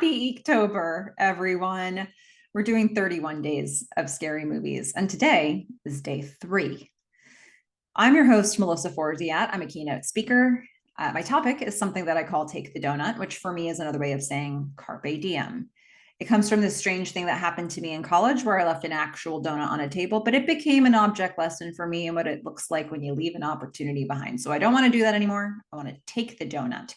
Happy EEKtober, everyone. We're doing 31 days of scary movies, and today is day 3. I'm your host, Melissa Forziat. I'm a keynote speaker. My topic is something that I call Take the Doughnut, which for me is another way of saying Carpe Diem. It comes from this strange thing that happened to me in college where I left an actual donut on a table, but it became an object lesson for me and what it looks like when you leave an opportunity behind. So I don't want to do that anymore. I want to take the donut.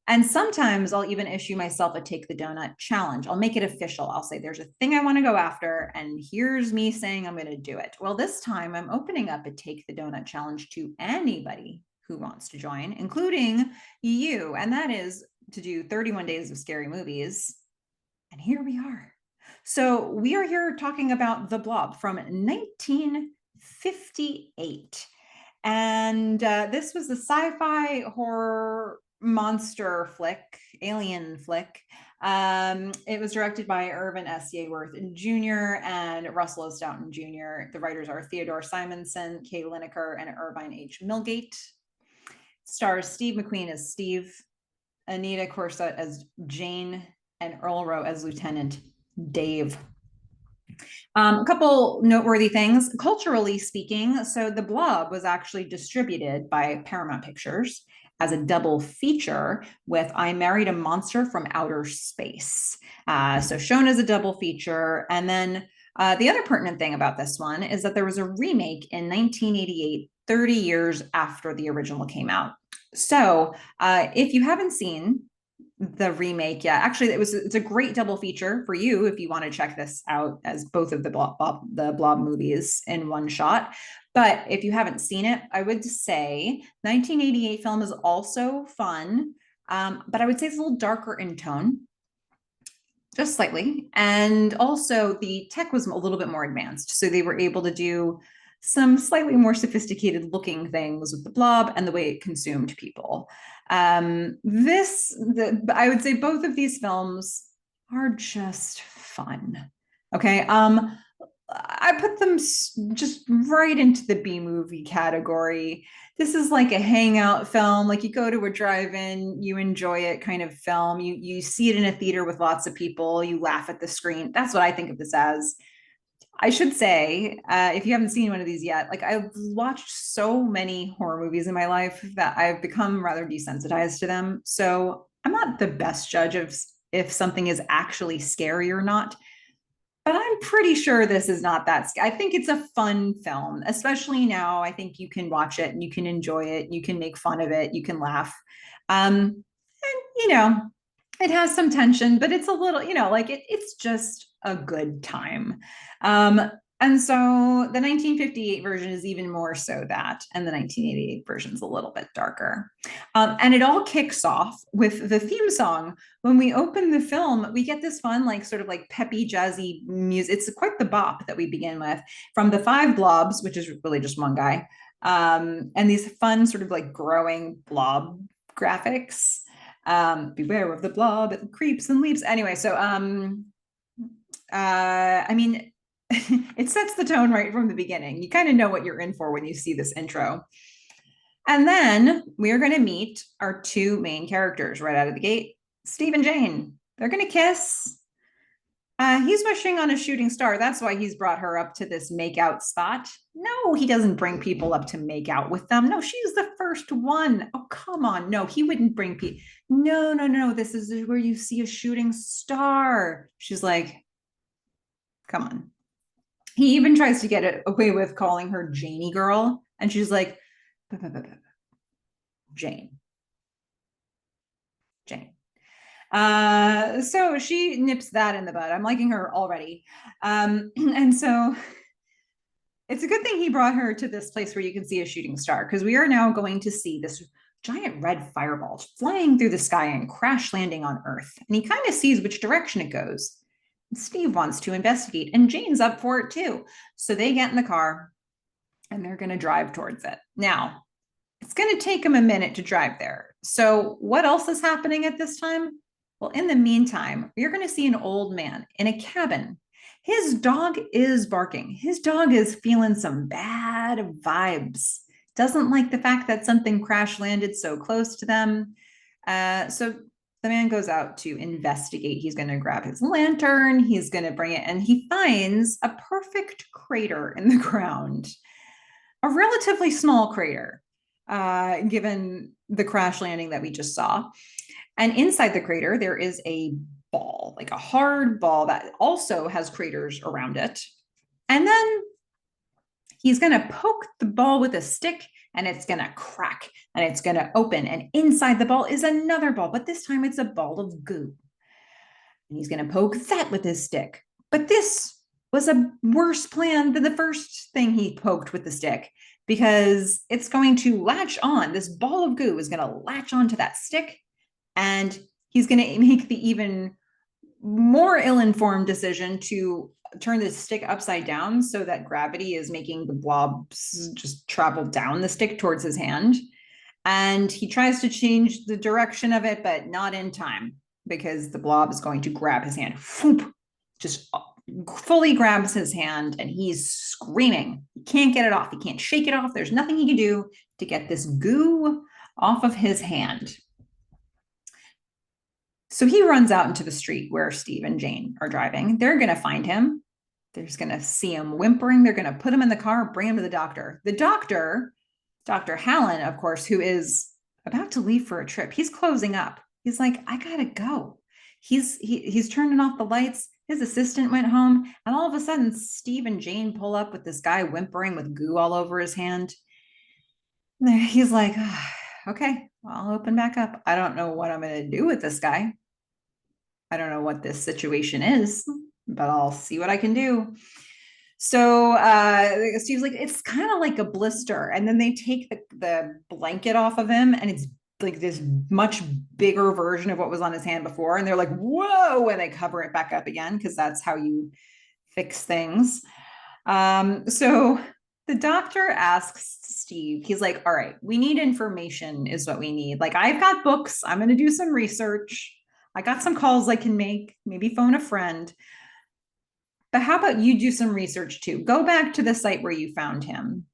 And sometimes I'll even issue myself a Take the Doughnut challenge. I'll make it official. I'll say, there's a thing I want to go after, and here's me saying I'm going to do it. Well, this time I'm opening up a Take the Doughnut challenge to anybody who wants to join, including you. And that is to do 31 days of scary movies. And here we are. So we are here talking about The Blob from 1958. And this was the sci-fi horror monster flick, alien flick. It was directed by Irvin S. Yeaworth Jr. and Russell O. Stoughton Jr. The writers are Theodore Simonson, Kay Lineker, and Irvine H. Milgate. Stars Steve McQueen as Steve, Anita Corset as Jane, and Earl Rowe as Lieutenant Dave. A couple noteworthy things, culturally speaking. So The Blob was actually distributed by Paramount Pictures as a double feature with I Married a Monster from Outer Space. So shown as a double feature. And then the other pertinent thing about this one is that there was a remake in 1988, 30 years after the original came out. So if you haven't seen the remake yet, actually it's a great double feature for you if you want to check this out as both of the Blob movies in one shot. But if you haven't seen it, I would say 1988 film is also fun, but I would say it's a little darker in tone, just slightly. And also the tech was a little bit more advanced, so they were able to do some slightly more sophisticated looking things with the Blob and the way it consumed people. I would say both of these films are just fun. Okay. I put them just right into the B movie category. This is like a hangout film, like you go to a drive-in, you enjoy it kind of film. You see it in a theater with lots of people, you laugh at the screen. That's what I think of this as. I should say, if you haven't seen one of these yet, like I've watched so many horror movies in my life that I've become rather desensitized to them. So I'm not the best judge of if something is actually scary or not, but I'm pretty sure this is not that scary. I think it's a fun film, especially now. I think you can watch it and you can enjoy it. You can make fun of it. You can laugh. And, you know, it has some tension, but it's a little, like it's just a good time. And so the 1958 version is even more so that, and the 1988 version is a little bit darker. And it all kicks off with the theme song. When we open the film, we get this fun, like sort of like peppy, jazzy music. It's quite the bop that we begin with from the 5 blobs, which is really just one guy. And these fun sort of like growing blob graphics. Beware of the blob, it creeps and leaps. Anyway, so I mean, it sets the tone right from the beginning. You kind of know what you're in for when you see this intro. And then we are going to meet our 2 main characters right out of the gate, Steve and Jane. They're going to kiss. He's wishing on a shooting star. That's why he's brought her up to this make-out spot. No, he doesn't bring people up to make out with them. No, she's the first one. Oh, come on. No, he wouldn't bring people. No. This is where you see a shooting star. She's like, come on. He even tries to get it away with calling her Janie girl. And she's like, Jane. So she nips that in the bud. I'm liking her already. And so it's a good thing he brought her to this place where you can see a shooting star, because we are now going to see this giant red fireball flying through the sky and crash landing on Earth. And he kind of sees which direction it goes. Steve wants to investigate, and Jane's up for it too. So they get in the car and they're going to drive towards it. Now, it's going to take them a minute to drive there. So what else is happening at this time? Well, in the meantime, we're going to see an old man in a cabin. His dog is barking. His dog is feeling some bad vibes. Doesn't like the fact that something crash landed so close to them. So the man goes out to investigate. He's going to grab his lantern. He's going to bring it, and he finds a perfect crater in the ground, a relatively small crater, given the crash landing that we just saw. And inside the crater, there is a ball, like a hard ball that also has craters around it. And then he's going to poke the ball with a stick, and it's going to crack, and it's going to open. And inside the ball is another ball, but this time it's a ball of goo. And he's going to poke that with his stick. But this was a worse plan than the first thing he poked with the stick, because it's going to latch on. This ball of goo is going to latch onto that stick, and he's going to make the even more ill-informed decision to turn the stick upside down so that gravity is making the blobs just travel down the stick towards his hand. And he tries to change the direction of it, but not in time, because the blob is going to grab his hand. Just fully grabs his hand, and he's screaming. He can't get it off. He can't shake it off. There's nothing he can do to get this goo off of his hand. So he runs out into the street where Steve and Jane are driving. They're going to find him. They're just going to see him whimpering. They're going to put him in the car, bring him to the doctor. The doctor, Dr. Hallen, of course, who is about to leave for a trip. He's closing up. He's like, I got to go. He's turning off the lights. His assistant went home. And all of a sudden, Steve and Jane pull up with this guy whimpering with goo all over his hand. He's like, oh, okay, I'll open back up. I don't know what I'm going to do with this guy. I don't know what this situation is, but I'll see what I can do. So Steve's like, it's kind of like a blister. And then they take the blanket off of him, and it's like this much bigger version of what was on his hand before. And they're like, whoa, and they cover it back up again, because that's how you fix things. So the doctor asks Steve, he's like, all right, we need information is what we need. Like, I've got books. I'm going to do some research. I got some calls I can make, maybe phone a friend. But how about you do some research too? Go back to the site where you found him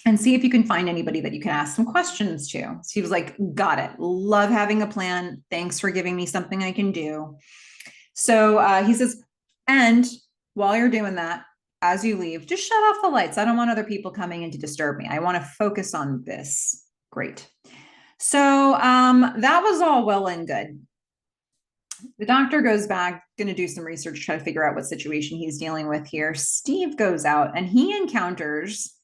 and see if you can find anybody that you can ask some questions to. So he was like, got it. Love having a plan. Thanks for giving me something I can do. So he says, and while you're doing that, as you leave, just shut off the lights. I don't want other people coming in to disturb me. I want to focus on this. Great. So that was all well and good. The doctor goes back, going to do some research, try to figure out what situation he's dealing with here. Steve goes out and he encounters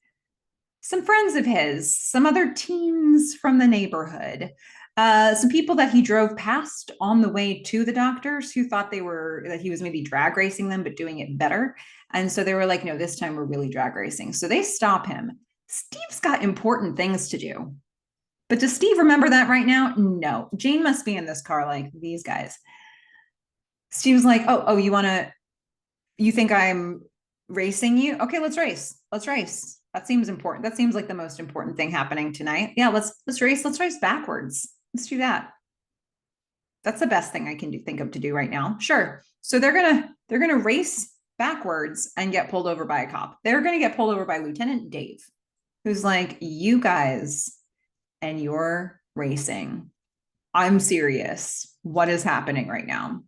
some friends of his, some other teens from the neighborhood, some people that he drove past on the way to the doctors who thought that he was maybe drag racing them, but doing it better. And so they were like, no, this time we're really drag racing. So they stop him. Steve's got important things to do. But does Steve remember that right now? No. Jane must be in this car like these guys. Steve's like, oh, you think I'm racing you? Okay, let's race. Let's race. That seems important. That seems like the most important thing happening tonight. Yeah, let's race. Let's race backwards. Let's do that. That's the best thing I can think of to do right now. Sure. So they're gonna race backwards and get pulled over by a cop. They're gonna get pulled over by Lieutenant Dave, who's like, you guys and you're racing. I'm serious. What is happening right now?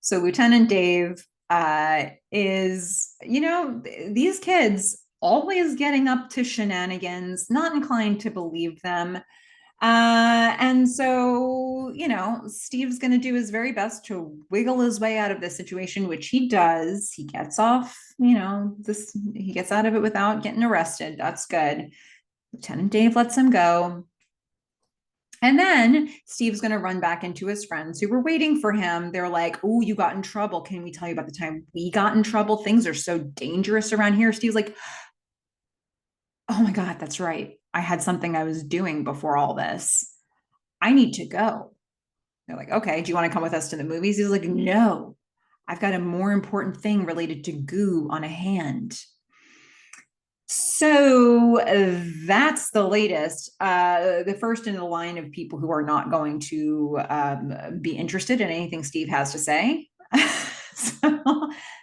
So Lieutenant Dave is, these kids always getting up to shenanigans, not inclined to believe them. And so, Steve's going to do his very best to wiggle his way out of this situation, which he does. He gets off, he gets out of it without getting arrested. That's good. Lieutenant Dave lets him go. And then Steve's going to run back into his friends who were waiting for him. They're like, oh, you got in trouble. Can we tell you about the time we got in trouble? Things are so dangerous around here. Steve's like, oh my God, that's right. I had something I was doing before all this. I need to go. They're like, okay, do you want to come with us to the movies? He's like, no, I've got a more important thing related to goo on a hand. So that's the latest. The first in the line of people who are not going to be interested in anything Steve has to say.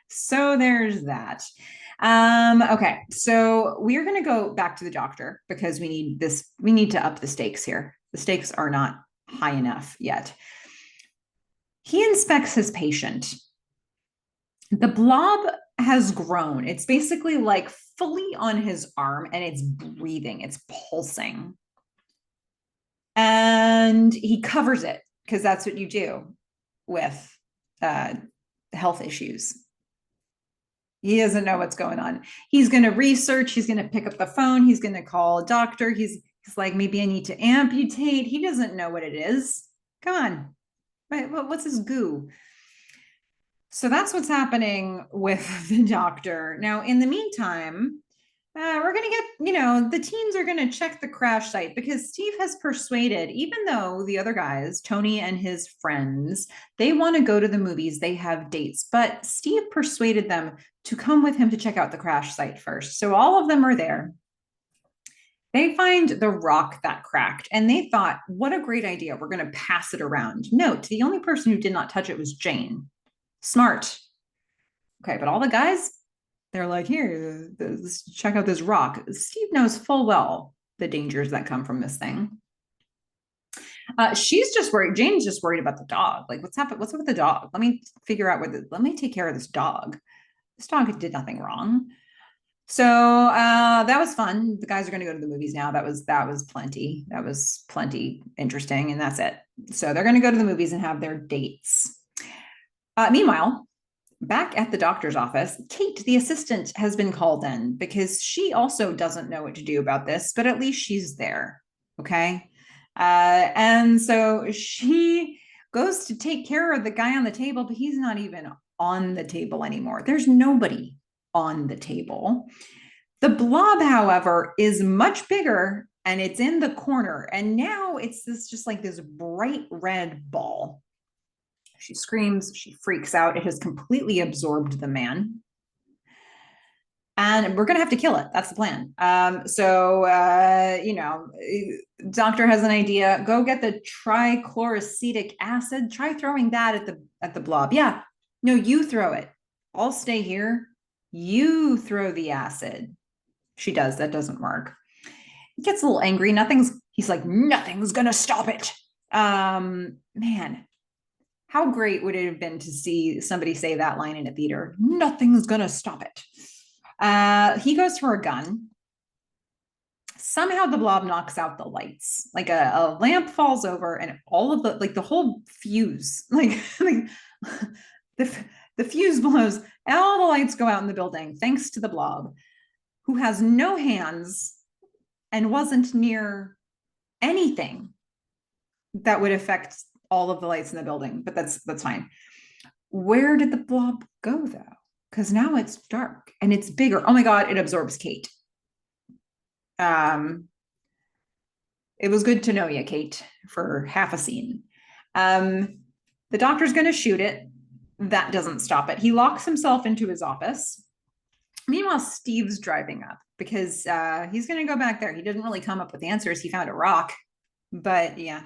so there's that. Okay, so we're going to go back to the doctor because we need to up the stakes here. The stakes are not high enough yet. He inspects his patient. The blob has grown. It's basically like fully on his arm and it's breathing, it's pulsing. And he covers it because that's what you do with health issues. He doesn't know what's going on. He's going to research. He's going to pick up the phone. He's going to call a doctor. He's like, maybe I need to amputate. He doesn't know what it is. Come on. Right? What's his goo? So that's what's happening with the doctor. Now, in the meantime, we're going to get, the teens are going to check the crash site because Steve has persuaded, even though the other guys, Tony and his friends, they want to go to the movies, they have dates, but Steve persuaded them to come with him to check out the crash site first. So all of them are there. They find the rock that cracked and they thought, what a great idea. We're going to pass it around. Note, the only person who did not touch it was Jane. Smart. Okay, but all the guys, they're like, here, check out this rock. Steve knows full well the dangers that come from this thing. She's just worried. Jane's just worried about the dog. Like, what's happened? What's up with the dog? Let me figure out let me take care of this dog. This dog did nothing wrong. So that was fun. The guys are going to go to the movies now. That was plenty. That was plenty interesting, and that's it. So they're going to go to the movies and have their dates. Meanwhile, back at the doctor's office, Kate, the assistant, has been called in because she also doesn't know what to do about this, but at least she's there. Okay. And so she goes to take care of the guy on the table, but he's not even on the table anymore. There's nobody on the table. The blob, however, is much bigger and it's in the corner. And now it's just like this bright red ball. She screams, she freaks out. It has completely absorbed the man. And we're going to have to kill it. That's the plan. Doctor has an idea. Go get the trichloroacetic acid. Try throwing that at the blob. Yeah. No, you throw it. I'll stay here. You throw the acid. She does. That doesn't work. He gets a little angry. He's like, nothing's going to stop it. Man. How great would it have been to see somebody say that line in a theater? Nothing's going to stop it. He goes for a gun. Somehow the blob knocks out the lights. Like a lamp falls over and all of the whole fuse, the fuse blows and all the lights go out in the building thanks to the blob, who has no hands and wasn't near anything that would affect all of the lights in the building, but that's fine. Where did the blob go though? Because now it's dark and it's bigger. Oh my God, it absorbs Kate. It was good to know you, Kate, for half a scene. The doctor's going to shoot it. That doesn't stop it. He locks himself into his office. Meanwhile, Steve's driving up because he's going to go back there. He didn't really come up with answers. He found a rock. But yeah,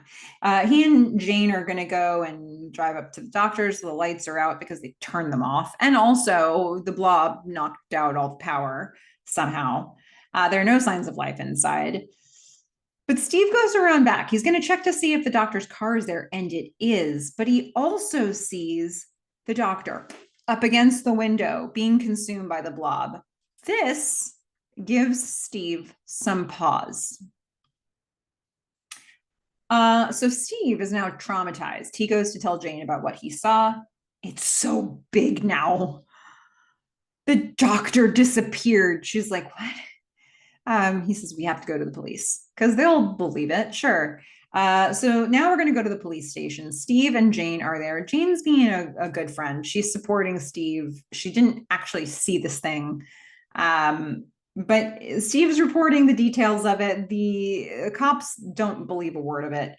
he and Jane are going to go and drive up to the doctor's. The lights are out because they turned them off. And also the blob knocked out all the power somehow. There are no signs of life inside. But Steve goes around back. He's going to check to see if the doctor's car is there. And it is. But he also sees the doctor up against the window being consumed by the blob. This gives Steve some pause. So Steve is now traumatized. He goes to tell Jane about what he saw. It's so big now. The doctor disappeared. She's like, what? He says, we have to go to the police because they'll believe it. Sure. So now we're going to go to the police station. Steve and Jane are there. Jane's being a good friend. She's supporting Steve. She didn't actually see this thing. But Steve's reporting the details of it. The cops don't believe a word of it.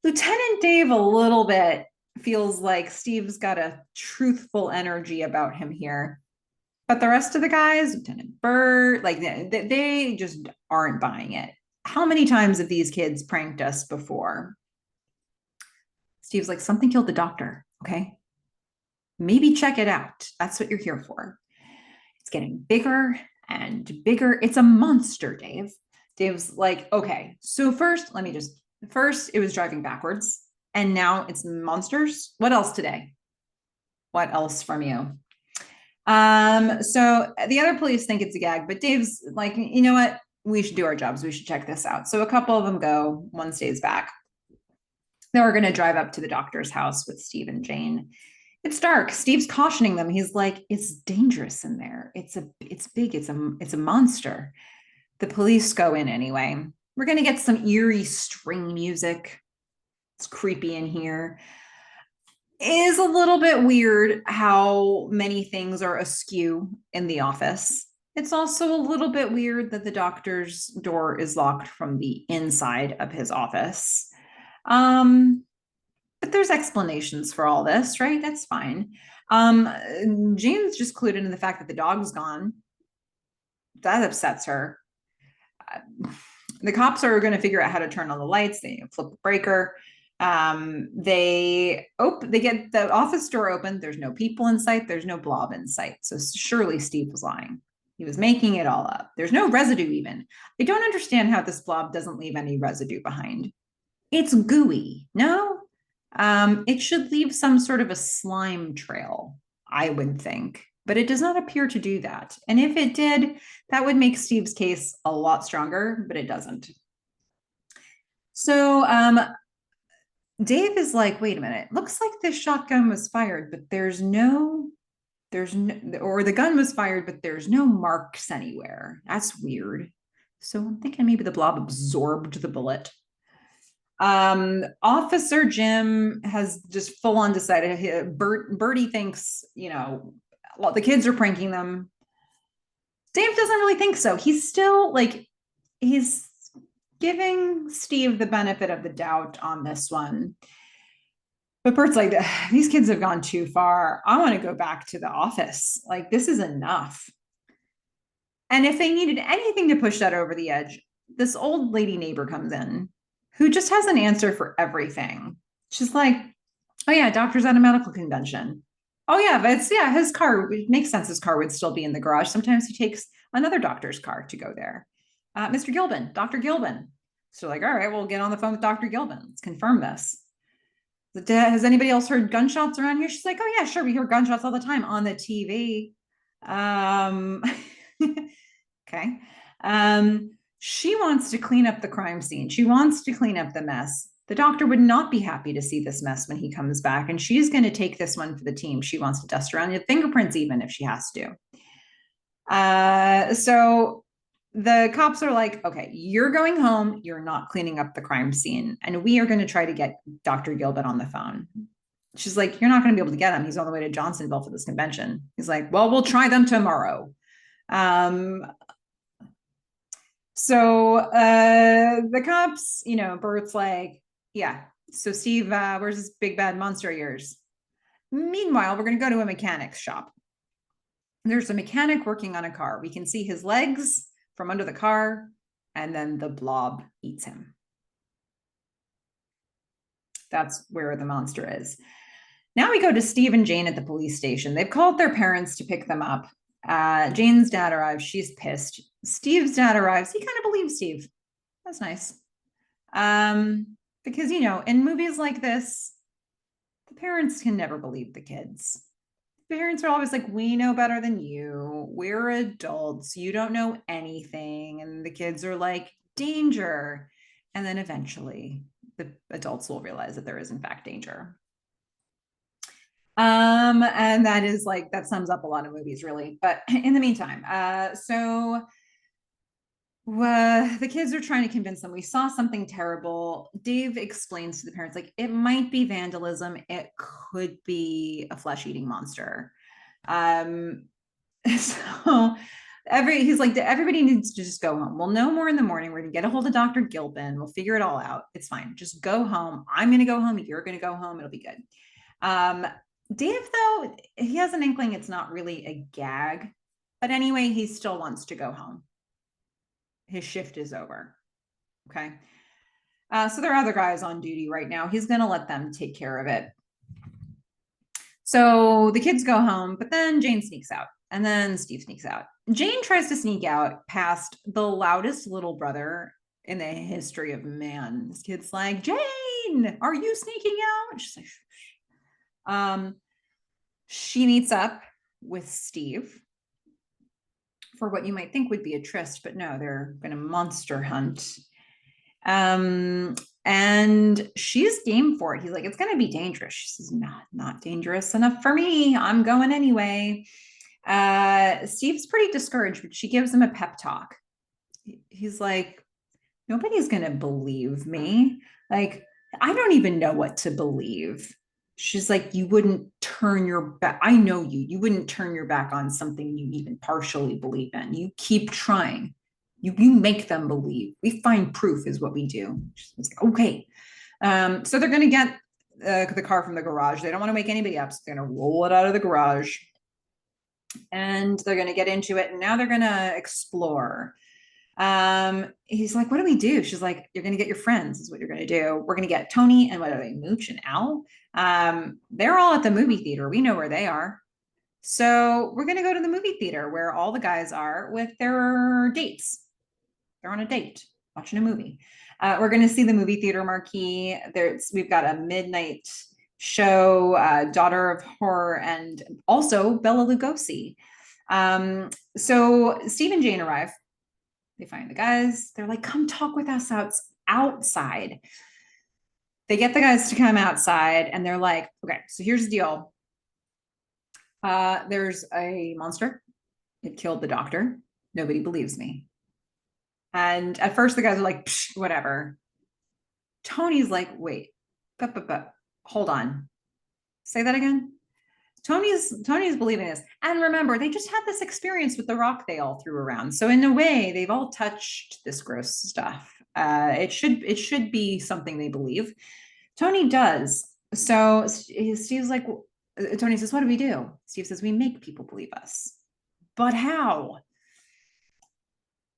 Lieutenant Dave a little bit feels like Steve's got a truthful energy about him here. But the rest of the guys, Lieutenant Burt, like they just aren't buying it. How many times have these kids pranked us before? Steve's like, something killed the doctor, okay? Maybe check it out. That's what you're here for. It's getting bigger and bigger. It's a monster, Dave. Dave's like, okay, so first, let me just First, it was driving backwards, and now it's monsters. What else today? What else from you? So the other police think it's a gag, but Dave's like, you know what? We should do our jobs. We should check this out. So a couple of them go, one stays back. Then we're going to drive up to the doctor's house with Steve and Jane. It's dark. Steve's cautioning them. He's like, it's dangerous in there. It's big. It's a monster. The police go in anyway. We're going to get some eerie string music. It's creepy in here. It is a little bit weird how many things are askew in the office. It's also a little bit weird that the doctor's door is locked from the inside of his office. But there's explanations for all this, right? That's fine. Jane's just clued into the fact that the dog's gone. That upsets her. The cops are going to figure out how to turn on the lights. They flip the breaker. They get the office door open. There's no people in sight. There's no Blob in sight. So surely Steve was lying. He was making it all up. There's no residue even. I don't understand how this Blob doesn't leave any residue behind. It's gooey. No, it should leave some sort of a slime trail, I would think, but it does not appear to do that. And if it did, that would make Steve's case a lot stronger, but it doesn't. So Dave is like, wait a minute, looks like this shotgun was fired, but or the gun was fired, but there's no marks anywhere. That's weird. So I'm thinking maybe the Blob absorbed the bullet. Officer Jim has just full on decided. Bertie thinks, the kids are pranking them. Dave doesn't really think so. He's still he's giving Steve the benefit of the doubt on this one. But Bert's like, these kids have gone too far. I want to go back to the office. Like, this is enough. And if they needed anything to push that over the edge, this old lady neighbor comes in who just has an answer for everything. She's like, oh yeah, doctor's at a medical convention. Oh yeah, but his car, it makes sense his car would still be in the garage. Sometimes he takes another doctor's car to go there. Mr. Gilbin, Dr. Gilbin. So like, all right, we'll get on the phone with Dr. Gilbin. Let's confirm this. Has anybody else heard gunshots around here? She's like, oh yeah, sure. We hear gunshots all the time on the TV. Okay. She wants to clean up the crime scene. She wants to clean up the mess. The doctor would not be happy to see this mess when he comes back, and she's going to take this one for the team. She wants to dust around the fingerprints even if she has to. So the cops are like, okay, you're going home. You're not cleaning up the crime scene. And we are going to try to get Dr. Gilbert on the phone. She's like, you're not going to be able to get him. He's on the way to Johnsonville for this convention. He's like, well, we'll try them tomorrow. So the cops, Bert's like, yeah. So Steve, where's this big bad monster of yours? Meanwhile, we're going to go to a mechanic's shop. There's a mechanic working on a car. We can see his legs from under the car, and then the Blob eats him. That's where the monster is. Now we go to Steve and Jane at the police station. They've called their parents to pick them up. Jane's dad arrives. She's pissed. Steve's dad arrives. He kind of believes Steve. That's nice. Because, in movies like this, the parents can never believe the kids. The parents are always like, we know better than you. We're adults. You don't know anything. And the kids are like, danger. And then eventually the adults will realize that there is in fact danger. And that is that sums up a lot of movies really. But in the meantime, the kids are trying to convince them we saw something terrible. Dave explains to the parents, it might be vandalism. It could be a flesh-eating monster. So he's like, everybody needs to just go home. We'll know more in the morning. We're gonna get a hold of Dr. Gilpin. We'll figure it all out. It's fine. Just go home. I'm gonna go home. You're gonna go home. It'll be good. Dave, though, he has an inkling it's not really a gag, but anyway, he still wants to go home. His shift is over. Okay. So there are other guys on duty right now. He's going to let them take care of it. So the kids go home, but then Jane sneaks out, and then Steve sneaks out. Jane tries to sneak out past the loudest little brother in the history of man. This kid's like, Jane, are you sneaking out? She's like, she meets up with Steve for what you might think would be a tryst, but no, they're going to monster hunt. And she's game for it. He's like, it's going to be dangerous. She says, not dangerous enough for me. I'm going anyway. Steve's pretty discouraged, but she gives him a pep talk. He's like, nobody's going to believe me. Like, I don't even know what to believe. She's like, you wouldn't turn your back. I know you wouldn't turn your back on something you even partially believe in. You keep trying. You make them believe. We find proof is what we do. She's like, okay. So they're going to get the car from the garage. They don't want to wake anybody up. So they're going to roll it out of the garage and they're going to get into it. And now they're going to explore. He's like, what do we do? She's like, you're going to get your friends is what you're going to do. We're going to get Tony and what are they? Mooch and Al. They're all at the movie theater. We know where they are. So we're going to go to the movie theater where all the guys are with their dates. They're on a date watching a movie. We're going to see the movie theater marquee. We've got a midnight show, Daughter of Horror, and also Bela Lugosi. So Steve and Jane arrive. They find the guys. They're like, come talk with us outside. They get the guys to come outside and they're like, okay, so here's the deal. There's a monster. It killed the doctor. Nobody believes me. And at first the guys are like, whatever. Tony's like, wait, but hold on. Say that again. Tony's believing this. And remember, they just had this experience with the rock they all threw around. So in a way, they've all touched this gross stuff. It should be something they believe. Tony does. So Steve's like, Tony says, what do we do? Steve says, we make people believe us. But how?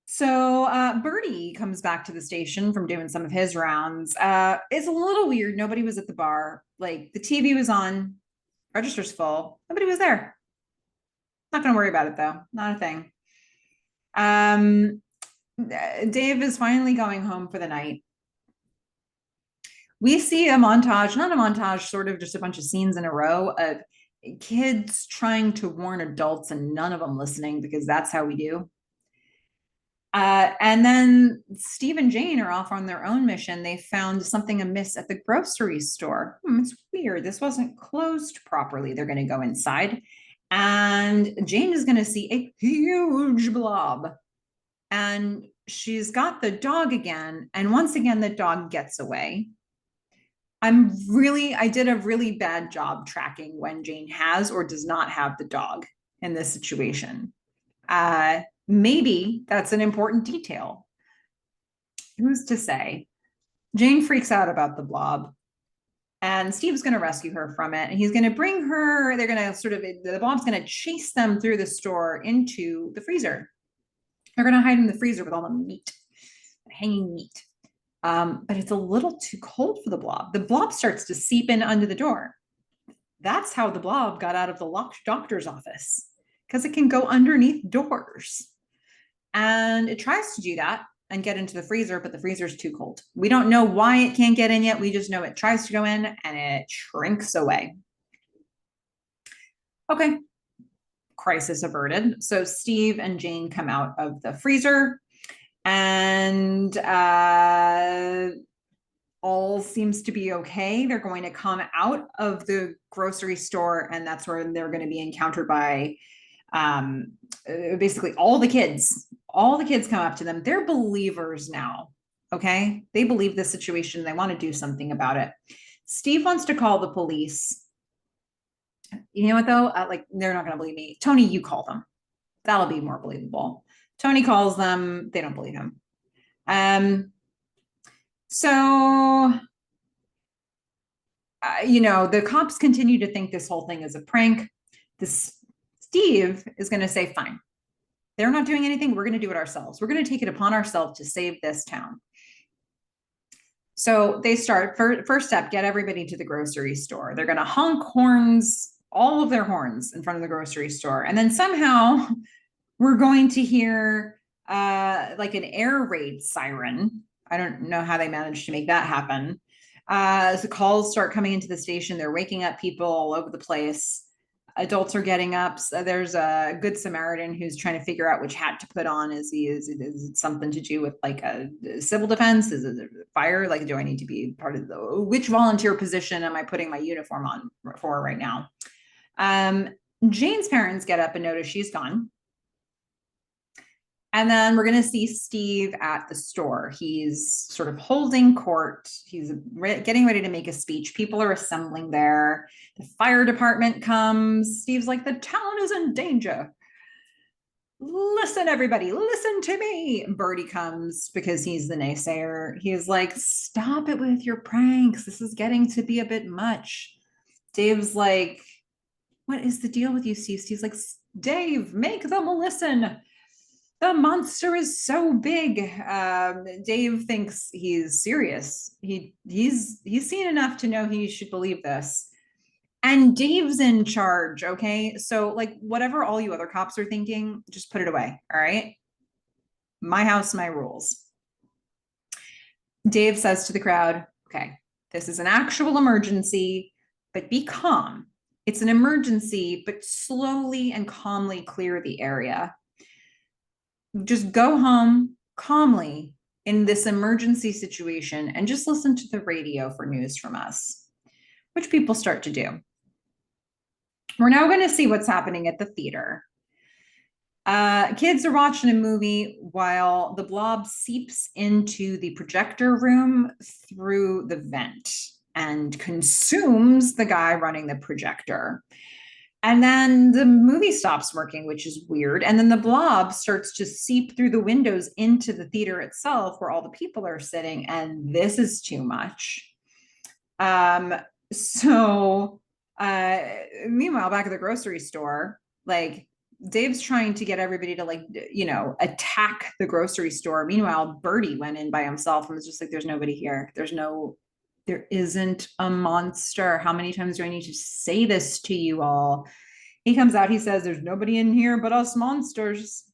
So Bertie comes back to the station from doing some of his rounds. It's a little weird. Nobody was at the bar. Like the TV was on, register's full. Nobody was there. Not going to worry about it though. Not a thing. Dave is finally going home for the night. We see a montage, not a montage, sort of just a bunch of scenes in a row of kids trying to warn adults and none of them listening because that's how we do. And then Steve and Jane are off on their own mission. They found something amiss at the grocery store. It's weird. This wasn't closed properly. They're going to go inside. And Jane is going to see a huge blob. And she's got the dog again. And once again, the dog gets away. I did a really bad job tracking when Jane has or does not have the dog in this situation. Maybe that's an important detail. Who's to say? Jane freaks out about the blob and Steve's going to rescue her from it. And he's going to bring her, they're going to the blob's going to chase them through the store into the freezer. They're going to hide in the freezer with all the meat, hanging meat. But it's a little too cold for the blob. The blob starts to seep in under the door. That's how the blob got out of the locked doctor's office, because it can go underneath doors. And it tries to do that and get into the freezer, but the freezer's too cold. We don't know why it can't get in yet. We just know it tries to go in and it shrinks away. Okay, crisis averted. So Steve and Jane come out of the freezer and all seems to be okay. They're going to come out of the grocery store and that's where they're going to be encountered by basically all the kids come up to them. They're believers now. Okay. They believe the situation. They want to do something about it. Steve wants to call the police. You know what though? Like they're not going to believe me. Tony, you call them. That'll be more believable. Tony calls them. They don't believe him. The cops continue to think this whole thing is a prank. Steve is going to say, fine, they're not doing anything. We're going to do it ourselves. We're going to take it upon ourselves to save this town. So they start, first step, get everybody to the grocery store. They're going to honk horns, all of their horns in front of the grocery store. And then somehow we're going to hear like an air raid siren I don't know how they managed to make that happen. So calls start coming into the station. They're waking up people all over the place. Adults are getting up. So there's a good Samaritan who's trying to figure out which hat to put on. Is it something to do with like a civil defense? Is it fire? Like, do I need to be part of which volunteer position am I putting my uniform on for right now? Jane's parents get up and notice she's gone. And then we're going to see Steve at the store. He's sort of holding court. He's getting ready to make a speech. People are assembling there. The fire department comes. Steve's like, the town is in danger. Listen, everybody, listen to me. Birdie comes because he's the naysayer. He's like, stop it with your pranks. This is getting to be a bit much. Dave's like, what is the deal with you, Steve? Steve's like, Dave, make them listen. The monster is so big. Dave thinks he's serious. He's seen enough to know he should believe this. And Dave's in charge, okay? So, like, whatever all you other cops are thinking, just put it away, all right? My house, my rules. Dave says to the crowd, okay, this is an actual emergency, but be calm. It's an emergency, but slowly and calmly clear the area. Just go home calmly in this emergency situation and just listen to the radio for news from us, which people start to do. We're now going to see what's happening at the theater. Kids are watching a movie while the blob seeps into the projector room through the vent and consumes the guy running the projector. And then the movie stops working, which is weird. And then the blob starts to seep through the windows into the theater itself where all the people are sitting. And this is too much. So meanwhile, back at the grocery store, like Dave's trying to get everybody to, like, you know, attack the grocery store. Meanwhile, Birdie went in by himself and was just like, there's nobody here. There isn't a monster. How many times do I need to say this to you all? He comes out, he says, there's nobody in here but us monsters.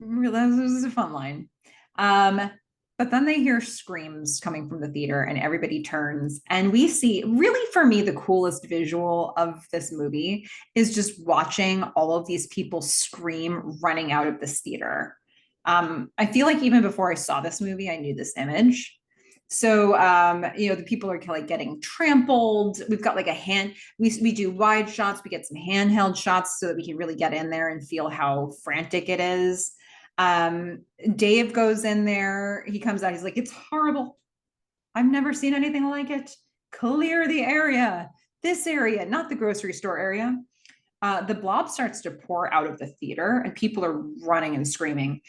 This is a fun line. But then they hear screams coming from the theater and everybody turns. And we see, really for me, the coolest visual of this movie is just watching all of these people scream running out of this theater. I feel like even before I saw this movie, I knew this image. So, you know, the people are like getting trampled. We've got like we do wide shots. We get some handheld shots so that we can really get in there and feel how frantic it is. Dave goes in there. He comes out. He's like, it's horrible. I've never seen anything like it. Clear the area. This area, not the grocery store area. The blob starts to pour out of the theater and people are running and screaming.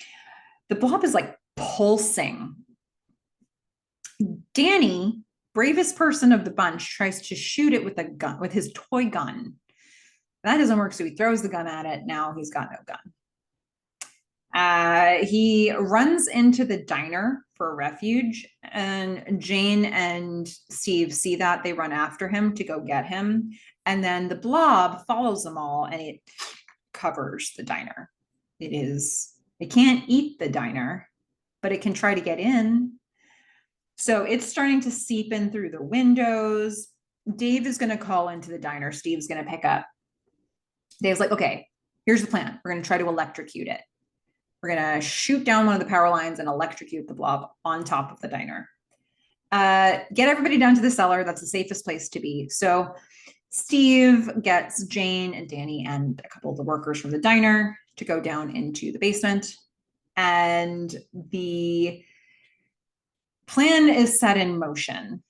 The blob is like pulsing. Danny, bravest person of the bunch, tries to shoot it with a gun, with his toy gun. That doesn't work, so he throws the gun at it. Now he's got no gun. He runs into the diner for refuge, and Jane and Steve see that. They run after him to go get him, and then the blob follows them all, and it covers the diner. It can't eat the diner, but it can try to get in. So it's starting to seep in through the windows. Dave is going to call into the diner. Steve's going to pick up. Dave's like, okay, here's the plan. We're going to try to electrocute it. We're going to shoot down one of the power lines and electrocute the blob on top of the diner. Get everybody down to the cellar. That's the safest place to be. So Steve gets Jane and Danny and a couple of the workers from the diner to go down into the basement. And the plan is set in motion.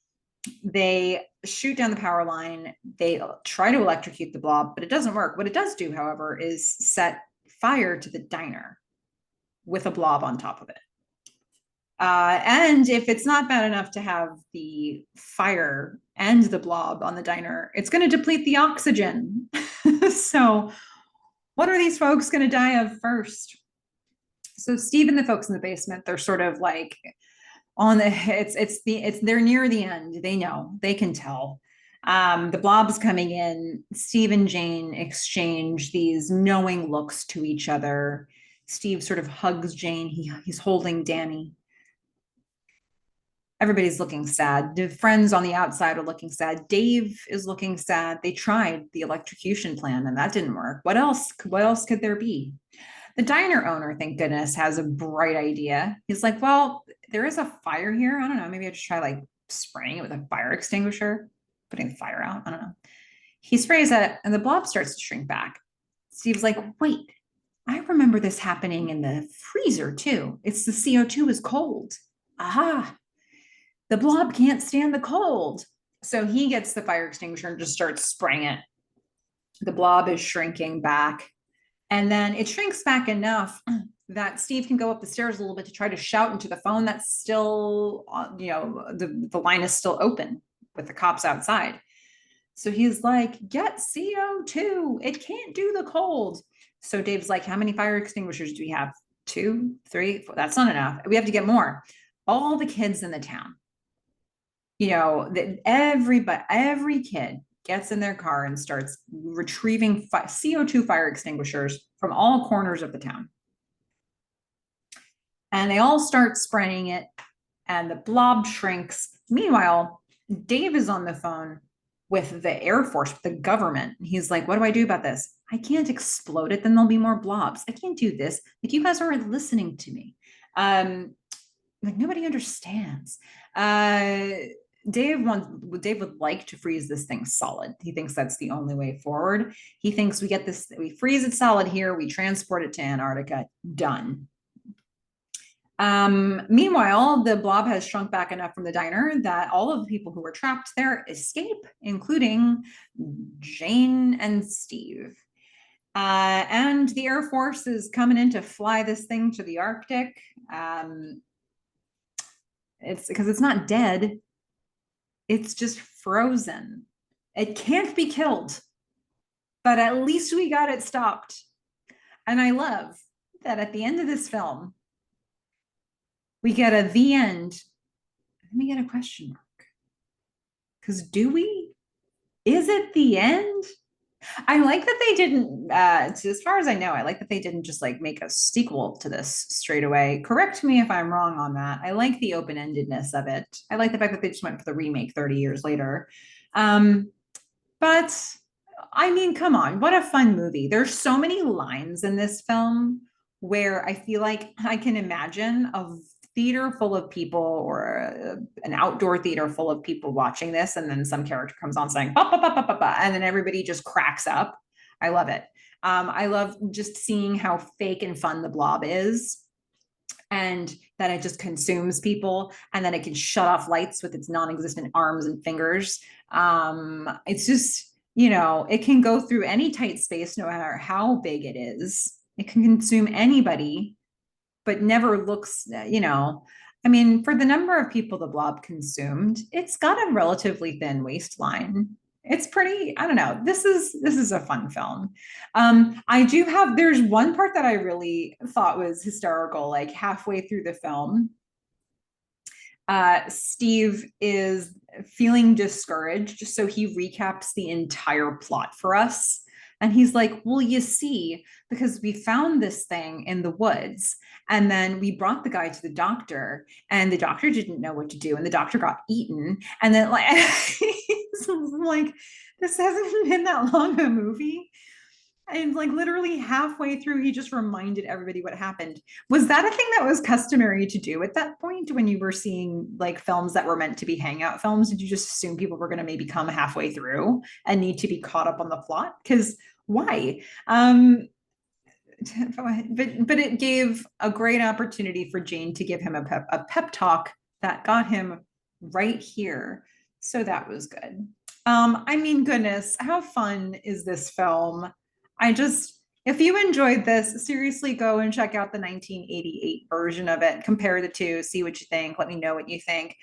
They shoot down the power line. They try to electrocute the blob, but it doesn't work. What it does do, however, is set fire to the diner with a blob on top of it. And if it's not bad enough to have the fire and the blob on the diner, it's going to deplete the oxygen. So what are these folks going to die of first? So Steve and the folks in the basement, they're sort of like they're near the end. They know, they can tell. The blob's coming in. Steve and Jane exchange these knowing looks to each other. Steve sort of hugs Jane. He's holding Danny. Everybody's looking sad. The friends on the outside are looking sad. Dave is looking sad. They tried the electrocution plan and that didn't work. What else? What else could there be? The diner owner, thank goodness, has a bright idea. He's like, well, there is a fire here. I don't know. Maybe I just try like spraying it with a fire extinguisher, putting the fire out. I don't know. He sprays it and the blob starts to shrink back. Steve's like, wait, I remember this happening in the freezer too. It's the CO2 is cold. Aha, the blob can't stand the cold. So he gets the fire extinguisher and just starts spraying it. The blob is shrinking back. And then it shrinks back enough that Steve can go up the stairs a little bit to try to shout into the phone. That's still, the line is still open with the cops outside. So he's like, get CO2. It can't do the cold. So Dave's like, how many fire extinguishers do we have? 2, 3, 4. That's not enough. We have to get more. All the kids in the town, every kid gets in their car and starts retrieving CO2 fire extinguishers from all corners of the town. And they all start spraying it and the blob shrinks. Meanwhile, Dave is on the phone with the Air Force, the government. He's like, what do I do about this? I can't explode it. Then there'll be more blobs. I can't do this. Like, you guys aren't listening to me. Like, nobody understands. Dave would like to freeze this thing solid. He thinks that's the only way forward. He thinks we freeze it solid here, we transport it to Antarctica, done. Meanwhile, the blob has shrunk back enough from the diner that all of the people who were trapped there escape, including Jane and Steve. And the Air Force is coming in to fly this thing to the Arctic. It's because it's not dead. It's just frozen. It can't be killed, but at least we got it stopped. And I love that at the end of this film, we get a the end. Let me get a question mark. Because do we? Is it the end? I like that they didn't, as far as I know, I like that they didn't just like make a sequel to this straight away. Correct me if I'm wrong on that. I like the open-endedness of it. I like the fact that they just went for the remake 30 years later. But I mean, come on, what a fun movie. There's so many lines in this film where I feel like I can imagine a theater full of people or an outdoor theater full of people watching this, and then some character comes on saying bah, bah, bah, bah, bah, bah, and then everybody just cracks up. I love it. I love just seeing how fake and fun the blob is, and that it just consumes people, and then it can shut off lights with its non-existent arms and fingers. It's just, it can go through any tight space no matter how big it is. It can consume anybody, but never looks, I mean, for the number of people the blob consumed, it's got a relatively thin waistline. It's pretty, I don't know. This is a fun film. There's one part that I really thought was hysterical, like halfway through the film. Steve is feeling discouraged, so he recaps the entire plot for us. And he's like, well, you see, because we found this thing in the woods, and then we brought the guy to the doctor, and the doctor didn't know what to do, and the doctor got eaten. And then like, like, this hasn't been that long a movie. And like literally halfway through, he just reminded everybody what happened. Was that a thing that was customary to do at that point when you were seeing like films that were meant to be hangout films? Did you just assume people were going to maybe come halfway through and need to be caught up on the plot? Because why? But it gave a great opportunity for Jane to give him a pep talk that got him right here. So that was good. I mean, goodness, how fun is this film? If you enjoyed this, seriously go and check out the 1988 version of it, compare the two, see what you think, let me know what you think.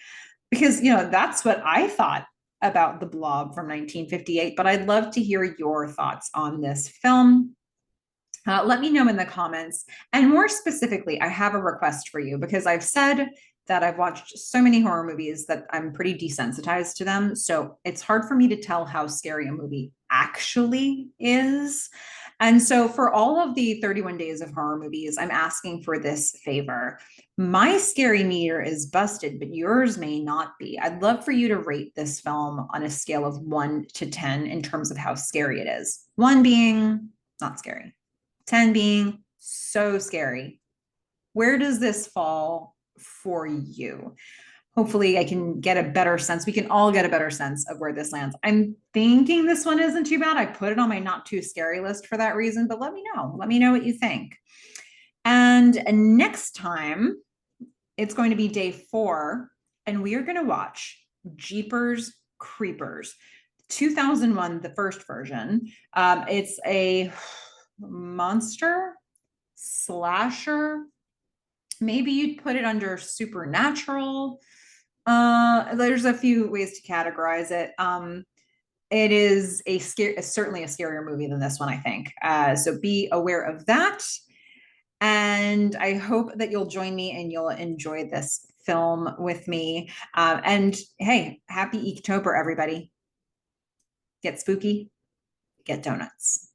Because, that's what I thought about The Blob from 1958, but I'd love to hear your thoughts on this film. Let me know in the comments. And more specifically, I have a request for you because I've said that I've watched so many horror movies that I'm pretty desensitized to them. So it's hard for me to tell how scary a movie actually is. And so for all of the 31 days of horror movies, I'm asking for this favor. My scary meter is busted, but yours may not be. I'd love for you to rate this film on a scale of 1 to 10 in terms of how scary it is. 1 being not scary, 10 being so scary. Where does this fall for you? Hopefully I can get a better sense. We can all get a better sense of where this lands. I'm thinking this one isn't too bad. I put it on my not too scary list for that reason, but let me know. Let me know what you think. And next time, it's going to be day 4, and we are going to watch Jeepers Creepers. 2001, the first version. It's a monster slasher. Maybe you'd put it under supernatural. There's a few ways to categorize it. It is certainly a scarier movie than this one, I think. So be aware of that. And I hope that you'll join me and you'll enjoy this film with me. And hey, happy EEKtober, everybody. Get spooky, get donuts.